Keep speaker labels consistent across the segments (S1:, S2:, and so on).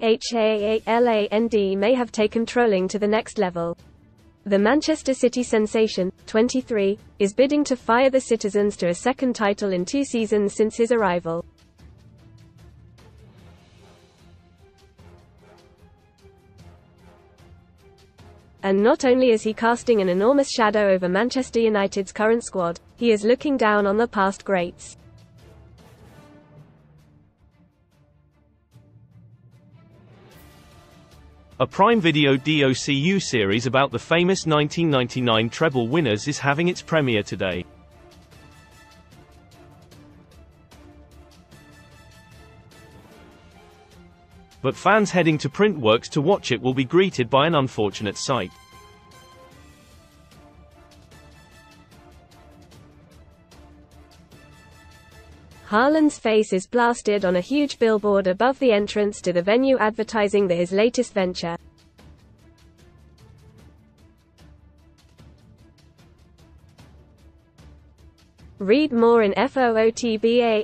S1: Erling Haaland may have taken trolling to the next level. The Manchester City sensation, 23, is bidding to fire the Citizens to a second title in 2 seasons since his arrival. And not only is he casting an enormous shadow over Manchester United's current squad, he is looking down on the past greats.
S2: A Prime Video docu-series about the famous 1999 treble winners is having its premiere today. But fans heading to Printworks to watch it will be greeted by an unfortunate sight.
S1: Haaland's face is blasted on a huge billboard above the entrance to the venue advertising his latest venture. Read more in FOOTBALLDEVIL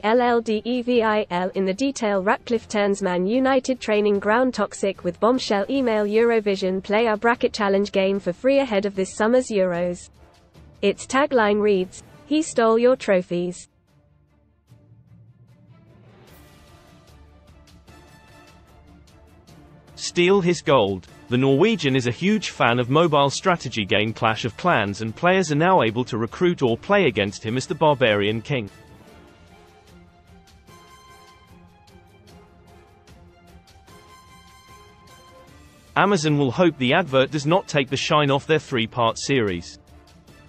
S1: in the detail. Ratcliffe turns Man United training ground toxic with bombshell email. Eurovision play our bracket challenge game for free ahead of this summer's Euros. Its tagline reads, "He stole your trophies."
S2: Steal his gold. The Norwegian is a huge fan of mobile strategy game Clash of Clans, and players are now able to recruit or play against him as the Barbarian King. Amazon will hope the advert does not take the shine off their 3-part series.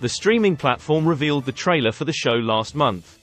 S2: The streaming platform revealed the trailer for the show last month.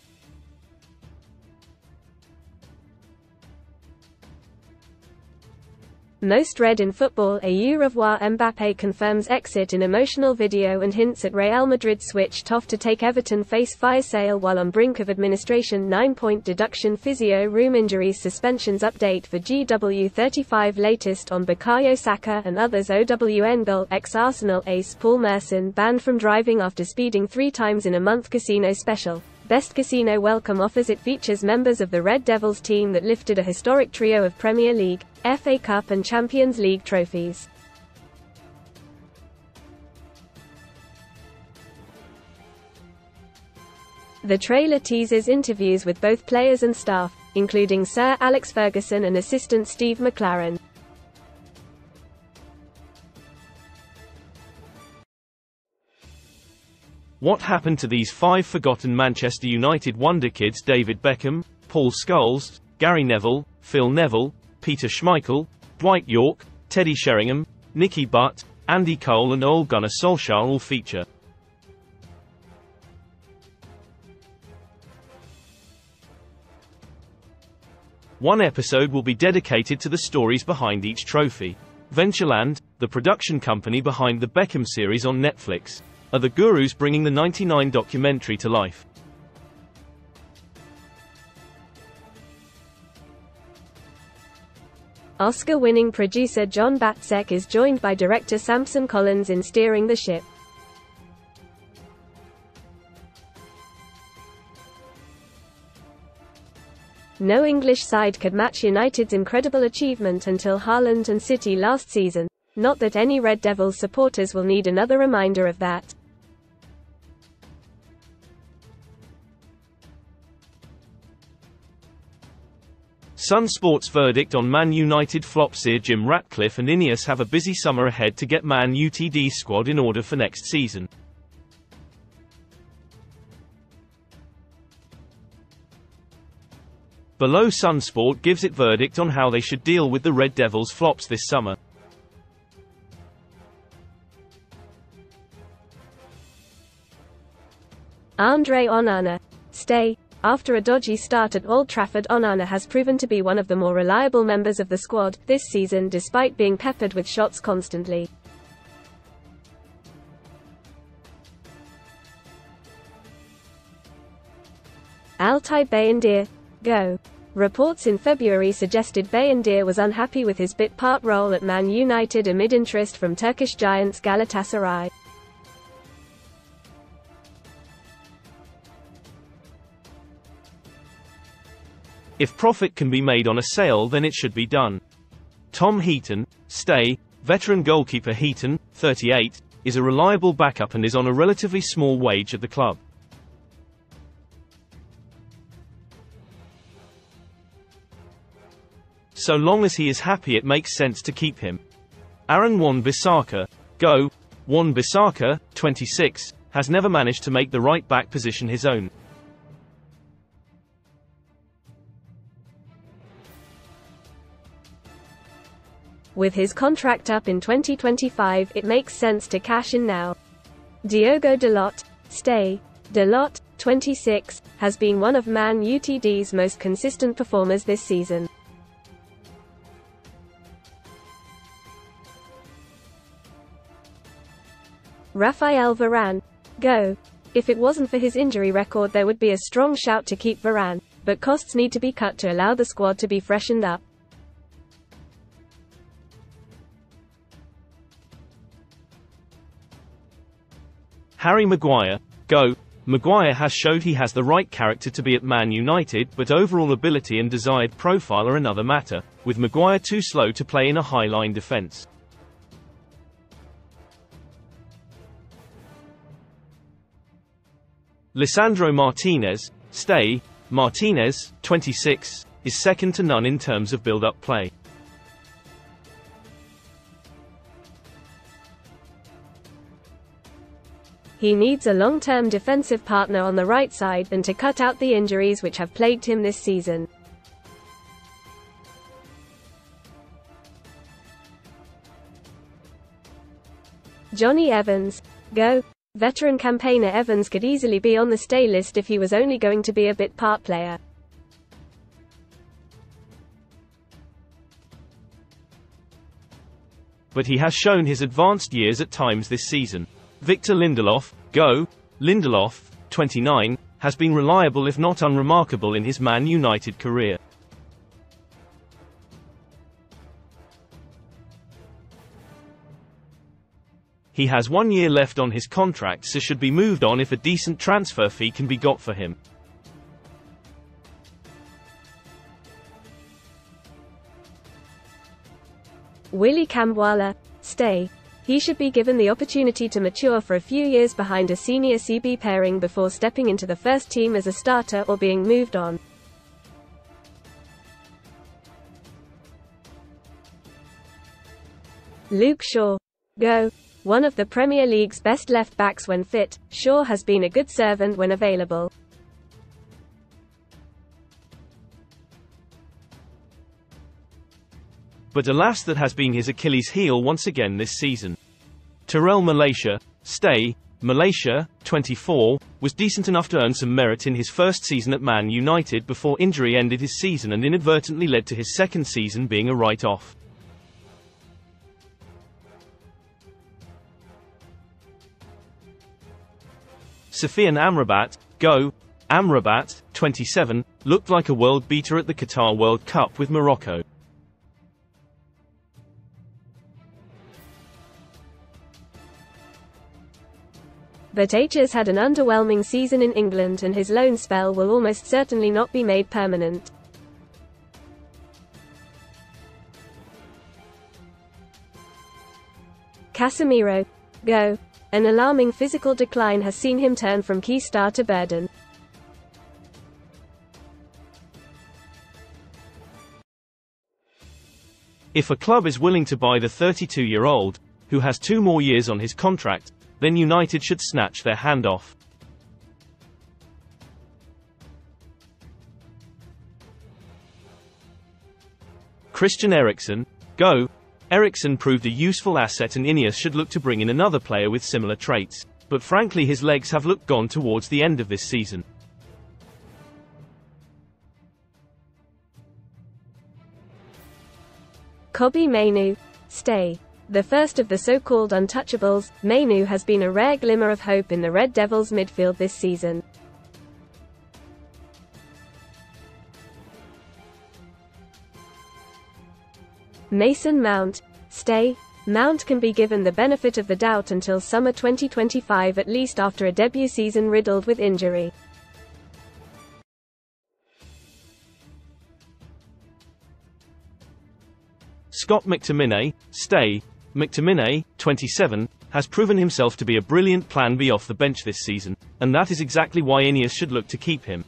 S1: Most read in football. Au revoir Mbappé confirms exit in emotional video and hints at Real Madrid switched off to take Everton face fire sale while on brink of administration. 9-point deduction. Physio room injuries suspensions update for GW35 latest on Bukayo Saka and others. OWN goal. Ex-Arsenal ace Paul Merson banned from driving after speeding 3 times in a month. Casino special. Best Casino welcome offers. It features members of the Red Devils team that lifted a historic trio of Premier League, FA Cup and Champions League trophies. The trailer teases interviews with both players and staff, including Sir Alex Ferguson and assistant Steve McLaren.
S2: What happened to these 5 forgotten Manchester United wonder kids? David Beckham, Paul Scholes, Gary Neville, Phil Neville, Peter Schmeichel, Dwight York, Teddy Sheringham, Nicky Butt, Andy Cole and Ole Gunnar Solskjaer all feature. One episode will be dedicated to the stories behind each trophy. Ventureland, the production company behind the Beckham series on Netflix, are the gurus bringing the '99 documentary to life.
S1: Oscar-winning producer John Batsek is joined by director Samson Collins in steering the ship. No English side could match United's incredible achievement until Haaland and City last season. Not that any Red Devils supporters will need another reminder of that.
S2: Sun Sports verdict on Man United flop. Sir Jim Ratcliffe and Ineos have a busy summer ahead to get Man Utd squad in order for next season. Below, Sunsport gives it verdict on how they should deal with the Red Devils flops this summer.
S1: Andre Onana. Stay. After a dodgy start at Old Trafford, Onana has proven to be one of the more reliable members of the squad this season despite being peppered with shots constantly. Altay Bayındır. Go. Reports in February suggested Bayındır was unhappy with his bit-part role at Man United amid interest from Turkish giants Galatasaray.
S2: If profit can be made on a sale, then it should be done. Tom Heaton, stay. Veteran goalkeeper Heaton, 38, is a reliable backup and is on a relatively small wage at the club. So long as he is happy, it makes sense to keep him. Aaron Wan-Bissaka, go. Wan-Bissaka, 26, has never managed to make the right back position his own.
S1: With his contract up in 2025, it makes sense to cash in now. Diogo Dalot, stay. Dalot, 26, has been one of Man Utd's most consistent performers this season. Raphael Varane, go. If it wasn't for his injury record, there would be a strong shout to keep Varane, but costs need to be cut to allow the squad to be freshened up.
S2: Harry Maguire, go. Maguire has showed he has the right character to be at Man United, but overall ability and desired profile are another matter, with Maguire too slow to play in a high-line defence. Lisandro Martinez, stay. Martinez, 26, is second to none in terms of build-up play.
S1: He needs a long-term defensive partner on the right side, and to cut out the injuries which have plagued him this season. Johnny Evans, go. Veteran campaigner Evans could easily be on the stay list if he was only going to be a bit part player.
S2: But he has shown his advanced years at times this season. Victor Lindelof, go. Lindelof, 29, has been reliable if not unremarkable in his Man United career. He has 1 year left on his contract, so should be moved on if a decent transfer fee can be got for him.
S1: Willy Kambwala, stay. He should be given the opportunity to mature for a few years behind a senior CB pairing before stepping into the first team as a starter or being moved on. Luke Shaw, go. One of the Premier League's best left-backs when fit, Shaw has been a good servant when available.
S2: But alas, that has been his Achilles heel once again this season. Terrell Malaysia, stay. Malaysia, 24, was decent enough to earn some merit in his first season at Man United before injury ended his season and inadvertently led to his second season being a write-off. Sofiane Amrabat, go. Amrabat, 27, looked like a world beater at the Qatar World Cup with Morocco.
S1: But H has had an underwhelming season in England, and his loan spell will almost certainly not be made permanent. Casemiro, go. An alarming physical decline has seen him turn from key star to burden.
S2: If a club is willing to buy the 32-year-old, who has 2 more years on his contract, then United should snatch their hand off. Christian Eriksen, go. Eriksen proved a useful asset and Ineos should look to bring in another player with similar traits, but frankly his legs have looked gone towards the end of this season.
S1: Kobbie Mainoo, stay. The first of the so-called untouchables, Mainoo has been a rare glimmer of hope in the Red Devils midfield this season. Mason Mount, stay. Mount can be given the benefit of the doubt until summer 2025 at least, after a debut season riddled with injury.
S2: Scott McTominay, stay. McTominay, 27, has proven himself to be a brilliant plan B off the bench this season, and that is exactly why Ineos should look to keep him.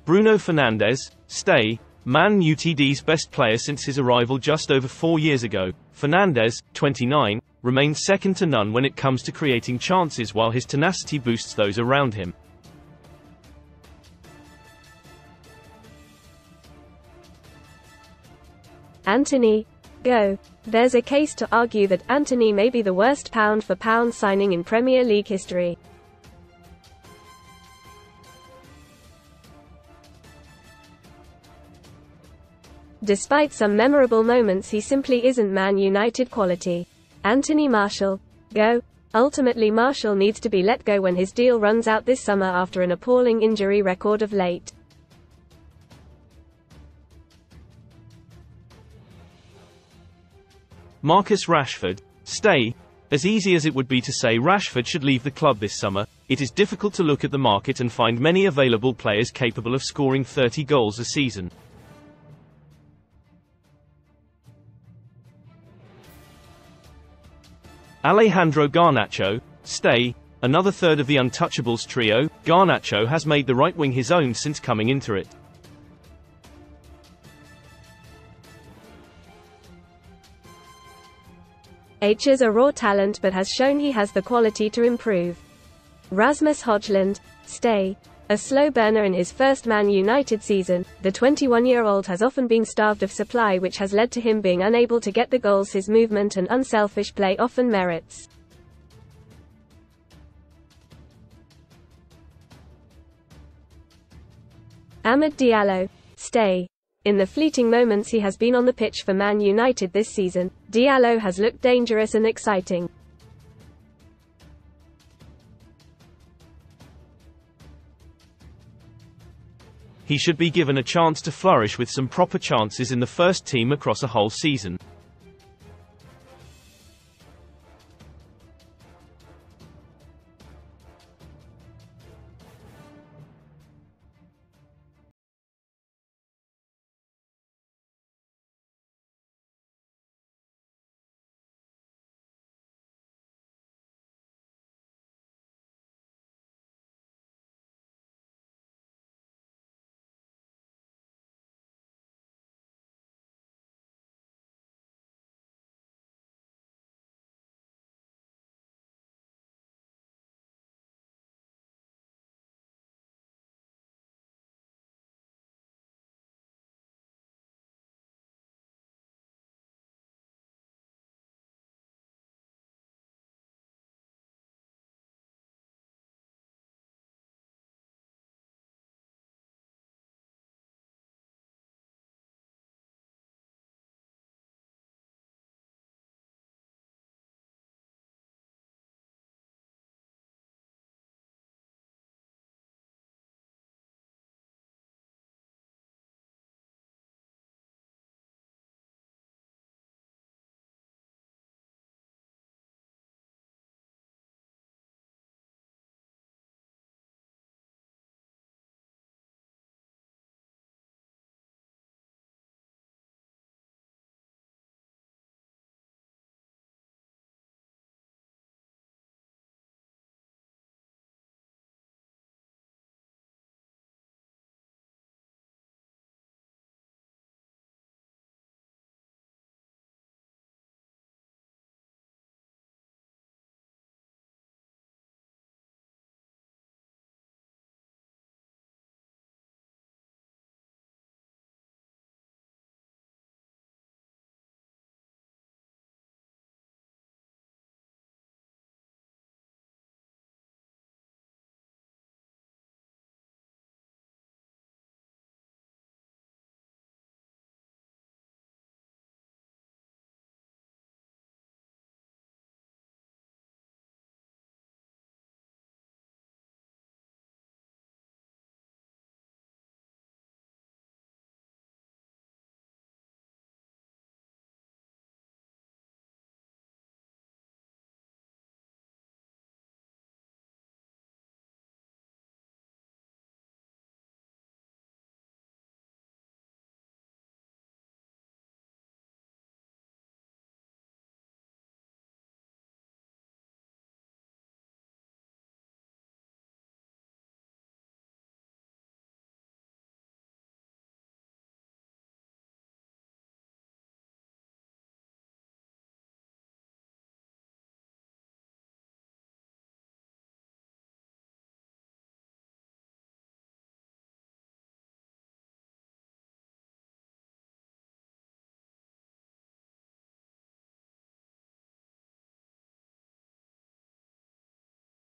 S2: Bruno Fernandes, stay. Man Utd's best player since his arrival just over 4 years ago, Fernandes, 29, remains second to none when it comes to creating chances, while his tenacity boosts those around him.
S1: Antony, go. There's a case to argue that Antony may be the worst pound-for-pound signing in Premier League history. Despite some memorable moments, he simply isn't Man United quality. Anthony Martial, go. Ultimately, Martial needs to be let go when his deal runs out this summer after an appalling injury record of late.
S2: Marcus Rashford, stay. As easy as it would be to say Rashford should leave the club this summer, it is difficult to look at the market and find many available players capable of scoring 30 goals a season. Alejandro Garnacho, stay. Another third of the Untouchables trio, Garnacho has made the right wing his own since coming into it.
S1: H is a raw talent but has shown he has the quality to improve. Rasmus Højlund, stay. A slow burner in his first Man United season, the 21-year-old has often been starved of supply, which has led to him being unable to get the goals his movement and unselfish play often merits. Amad Diallo, stay. In the fleeting moments he has been on the pitch for Man United this season, Diallo has looked dangerous and exciting.
S2: He should be given a chance to flourish with some proper chances in the first team across a whole season.